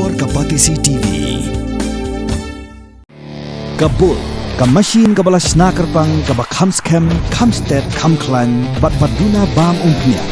bor kapati CTV. Kabul, ka machine ka balas nakarpang ka ba kamskem, kamstet, kamklan, bat baduna bam umpnya.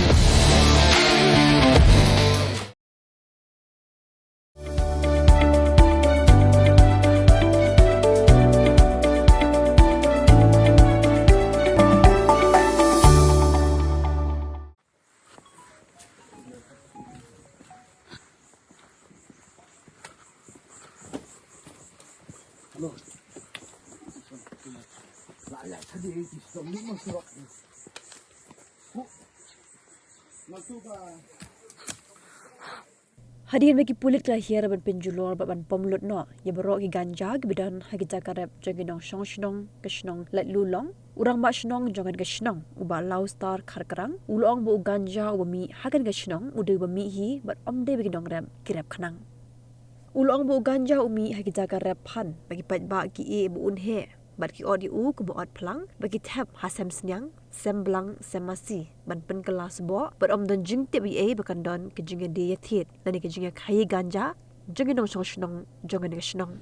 Hadirin bagi pulit lahir ban penjulur ban pemlut no ya berok gi ganja gi bidan hagi jakarep janginong shnong keshnong lat lulong urang mak shnong jangan keshnong uba lau star kharkarang ulong bu ganja uba mi hagan keshnong ude uba mi hi bat omde bagi dong rem kirep khanang ulong bu ganja umi hagi jakarep phan bagi pat ba gi e bu unhe bat ki odi u ku bu od plang bagi tap hasem senyang semblang semasi ban pen kelas bo bat om don jing te bi e bakan don ke jinga de yathit lani ke jinga khai ganja jingin dong shnong jongan ke shnong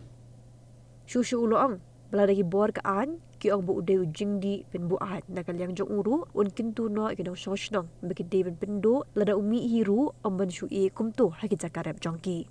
shushu ulong bala dagi bor ka an ki ong bu ude jing di pen bu at nakal yang jong uru un kintu no ke dong shnong bagi de ben pendo lada umi hiru om ban shu e kumtu hagi jakarep jongki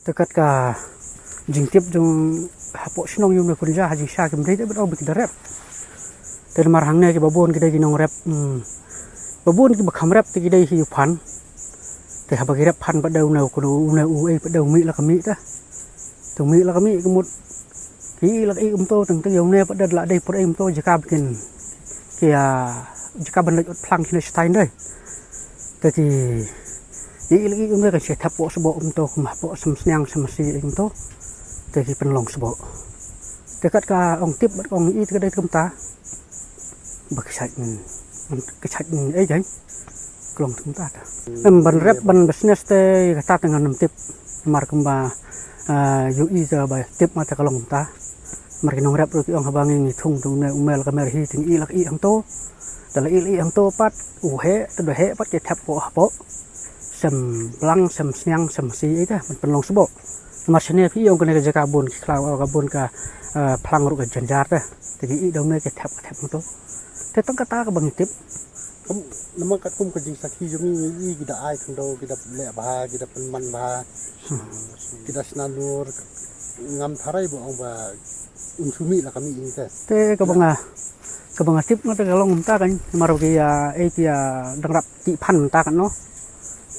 Dekat ka jingtip jung hapok shnong yung nakunja haji sha kim dei bet obik darep ter marhang ne ke babon ke dei nong rep babon ke bakham rep te dei hi phan te ha bagi rep phan badau nau ku ne u e badau mi la kami ta tu mi la kami kumut ki la e to teng teng yung ne badad la dei por e to jaka bikin kia jaka ban lek plang chine stein dei te ki ini lagi umur kan saya tapok sebab untuk mahpok semsenyang semasi itu, jadi penlong sebab. Dekat ka ong tip ong i kedai temta, berkesat jadi, kelong temta. Ban rep ban bisnes te kata dengan tip mar kemba UI ke bay tip mata kelong temta. Mar kinong rep ru ong habangi ngitung tu ne umel kamer hi ting i lak i ang to, dalam i ang to pat uhe tu he pat ke tapok hapok. Semblang semsenyang semsi itu penlong sebok marsene pi yang kena kerja kabun kalau kabun ka plang ru ka janjar dah jadi i dong ne ke tap tu tetang kata ka bangtip nama kat kum kerja sakhi jumi i kita ai khando kita le ba kita penman ba kita senanur ngam tharai bo ong ba unsumi la kami ini te ka banga tip ngata kalong ta kan maru ki ya e ki ya dangrap ti phan ta kan no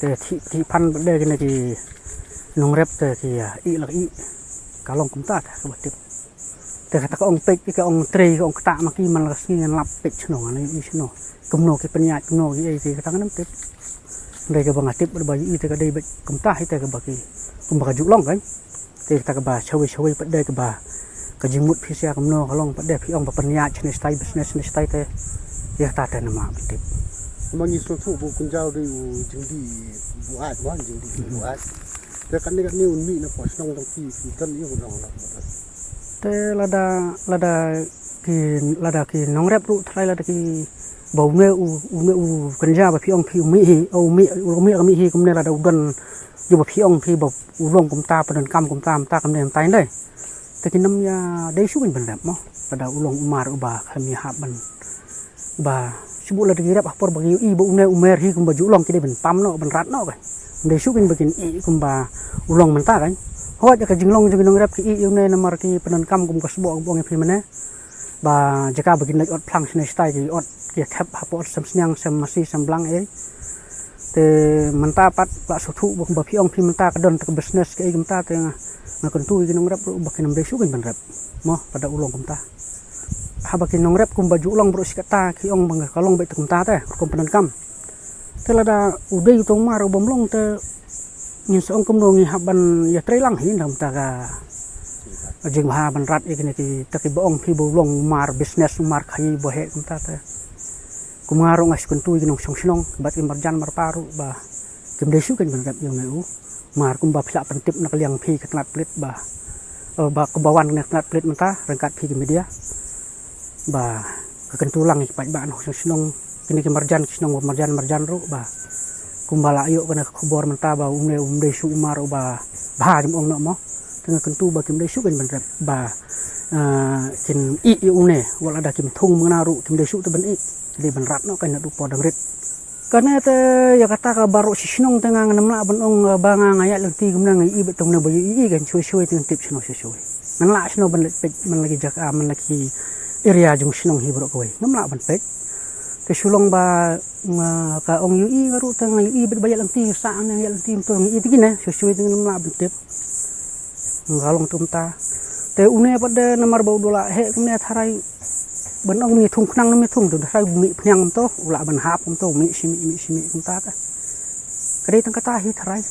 ti pan berde kena ki nong rep te ki i lak i kalong kumta ta ka batip te kata ka ong pek ka ong tre ka ong kta maki man las ni lap pek chno ani i chno kumno ki penyat kumno ki ai ti kata kan tip dei ka bang atip ba i te ka dei bet kumta hi te ka baki kum ba julong kan te kata ka ba chawi berde ka ba ka jimut phisia kumno kalong berde phi ong ba penyat chne stai business ne stai te ya ta ta nama batip mangi so thu bu kunjau di jindi buat wan jindi buat te kan ni unmi na pos nong tong ki kan i nong la te lada ki nong rep ru thlai lada ki bau ne u kunja ba phi ong phi mi hi o mi mi hi kum ne lada udan yu ba phi ong phi ba u rong kum ta padan kam kum ta kam ne tai dai te ki nam ya dei su bin rep mo lada ulong umar uba khami ha ban ba sebut la digirap apor bagi i bu ne umer hi kum baju long kide ben pam no ben rat no kan de sukin bikin i kum ba ulong menta kan ho ja ka jinglong jinglong rap ki i ne namar ki penan kam kum kasbo bong phi mane ba jaka begin like ot plang sne stai ki ot ki khap hapo sam snyang sam masi sam blang te menta pat ba suthu ba phi ong phi menta ka don ta business ke menta te na kon tu ki nong rap ba ki nam resu kan ban rap mo pada ulong menta ha ba ki nong rap kum baju ulang bro sikata ki ong bang kalong ba te menta te kom penan kam te lada udai to maro bom long te nyin song kum dong haban ya tre lang hin dam ta ka jing ha ban rat ikini ki taki boong phi bo long mar business mar khai bo he kumta ta kumaro ngas kun tu ginong song sinong bat im marjan mar paru ba kim desu kan ban rap yo ngeu mar kum ba phla pan tip nak liang phi katnat plit ba kebawan nak katnat plit menta rangkat phi ki media ba kan tulang ik ba no song sinong kini ki marjan sinong marjan ru ba kumbala ayo kana khobor menta ba desu umar ba jim ong no mo tengah kentu ba kim desu kan ban rap ba kin i une wala ada kim thung mengaru kim desu tu ban i jadi ban rat no kan du po dangrit karena te ya kata ka baru si sinong tengah namla ban ong banga ngaya lenti gumna ngai i betong na bayu i kan shui teng tip sino shui manla sino ban man lagi jaka man lagi area jung sinong hi bro koi namla ban pek te sulong ba ka ong yu i ngaru tengah yu i bet bayal lenti sa ang ya lenti to ngai i tigine shui teng namla ban tip ngalong tumta te une pada namar bau dola he kumne tharai banong mi thung knang mi thung tu tharai mi phnyang to ula ban hap to mi simi tumta ta kare tang kata hi tharai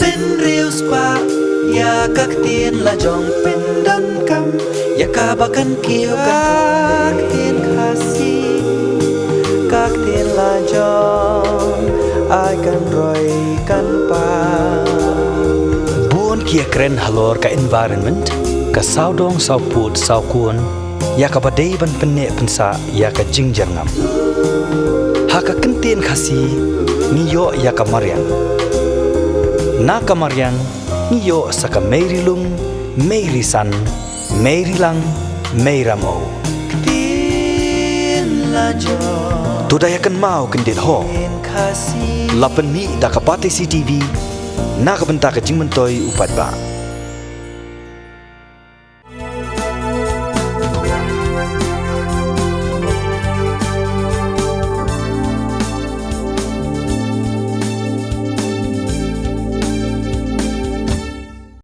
Pen rius pa ya kak tin la jong pen dan kam ya kabakan kiu kak tin khasi kak tin la jong ai kan roi kan pa buon kia kren halor ka environment ka saudong sauput saukun ya ka badai ban penne pensa ya ka jingjangam ha ka kentin khasi niyo ya ka marian na kamarian niyo saka meirilung meirisan meirilang meiramo tin lajo tudayakan mau kendit ho lapen mi da kapate CTV na kabenta ka jingmentoi upat ba